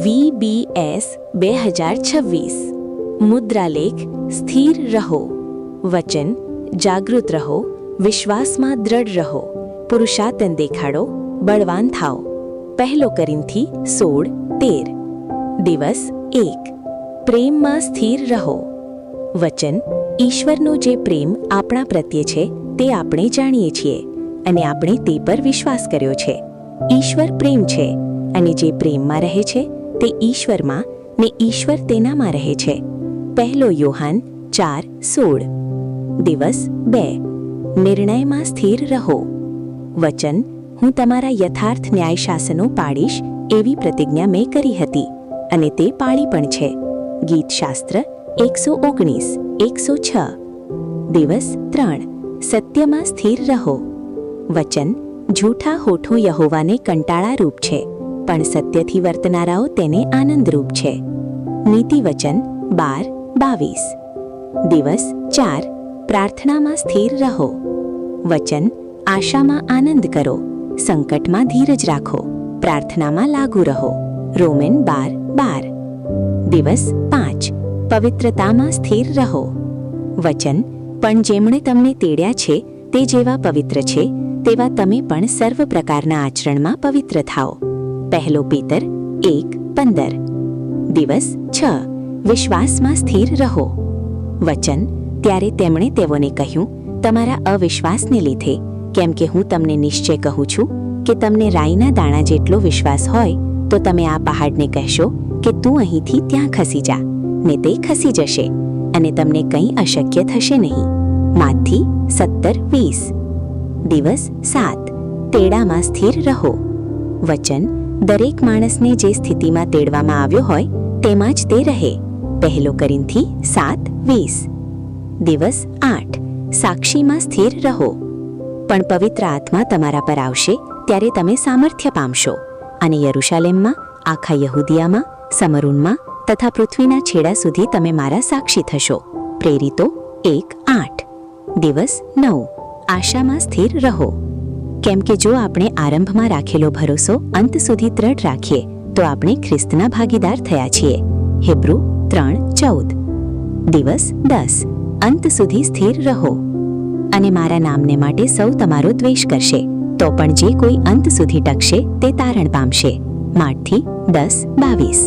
VBS 2026 મુદ્રાલેખ સ્થિર રહો, વચન જાગૃત રહો, વિશ્વાસમાં દ્રઢ રહો, પુરુષાર્થ દેખાડો, બળવાન થાઓ. 1 કોરિન્થી 16:13. દિવસ 1. પ્રેમમાં સ્થિર રહો. વચન ઈશ્વરનો જે પ્રેમ આપણા પ્રત્યે છે તે આપણે જાણીએ છીએ અને આપણે તે પર વિશ્વાસ કર્યો છે. ઈશ્વર પ્રેમ છે અને જે પ્રેમમાં રહે છે તે ઈશ્વરમાં ને ઈશ્વર તેનામાં રહે છે. 1 યોહાન 4:16. દિવસ 2. નિર્ણયમાં સ્થિર રહો. વચન હું તમારા યથાર્થ ન્યાયશાસનો પાડીશ એવી પ્રતિજ્ઞા મેં કરી હતી અને તે પાળી પણ છે. ગીતશાસ્ત્ર 119:106. દિવસ 3. સત્યમાં સ્થિર રહો. વચન જૂઠા હોઠો યહોવાને કંટાળારૂપ છે, પણ સત્યથી વર્તનારાઓ તેને આનંદરૂપ છે. નીતિવચન 12:22. દિવસ 4. પ્રાર્થનામાં સ્થિર રહો. વચન આશામાં આનંદ કરો, સંકટમાં ધીરજ રાખો, પ્રાર્થનામાં લાગુ રહો. રોમન 12:12. દિવસ 5. પવિત્રતામાં સ્થિર રહો. વચન પણ જેમણે તમને તેડ્યા છે તે જેવા પવિત્ર છે તેવા તમે પણ સર્વ પ્રકારના આચરણમાં પવિત્ર થાઓ. 1 પેતર 1:15. દિવસ 6. વિશ્વાસમાં સ્થિર રહો. વચન ત્યારે તેમણે તેઓને કહ્યું, તમારા અવિશ્વાસને લીધે, કેમ કે હું તમને નિશ્ચય કહું છું કે તમને રાઈના દાણા જેટલો વિશ્વાસ હોય તો તમે આ પહાડને કહેશો કે તું અહીંથી ત્યાં ખસી જા, ને તે ખસી જશે અને તમને કંઈ અશક્ય થશે નહીં. માથી 17:20. દિવસ 7. તેડામાં સ્થિર રહો. વચન દરેક માણસને જે સ્થિતિમાં તેડવામાં આવ્યો હોય તેમાં જ તે રહે. 1 કોરિન્થી 7:20. દિવસ 8. સાક્ષીમાં સ્થિર રહો. પણ પવિત્ર આત્મા તમારા પર આવશે ત્યારે તમે સામર્થ્ય પામશો અને યરુશાલેમમાં, આખા યહૂદિયામાં, સમરૂનમાં તથા પૃથ્વીના છેડા સુધી તમે મારા સાક્ષી થશો. પ્રેરિતો 1:8. દિવસ 9. આશામાં સ્થિર રહો. કેમ કે જો આપણે આરંભમાં રાખેલો ભરોસો અંત સુધી દ્રઢ રાખીએ તો આપણે ખ્રિસ્તના ભાગીદાર થયા છીએ. હિબ્રુ 3:14. દિવસ 10. અંત સુધી સ્થિર રહો. અને મારા નામને માટે સૌ તમારો દ્વેષ કરશે, તો પણ જે કોઈ અંત સુધી ટકશે તે તારણ પામશે. માર્કથી 10:22.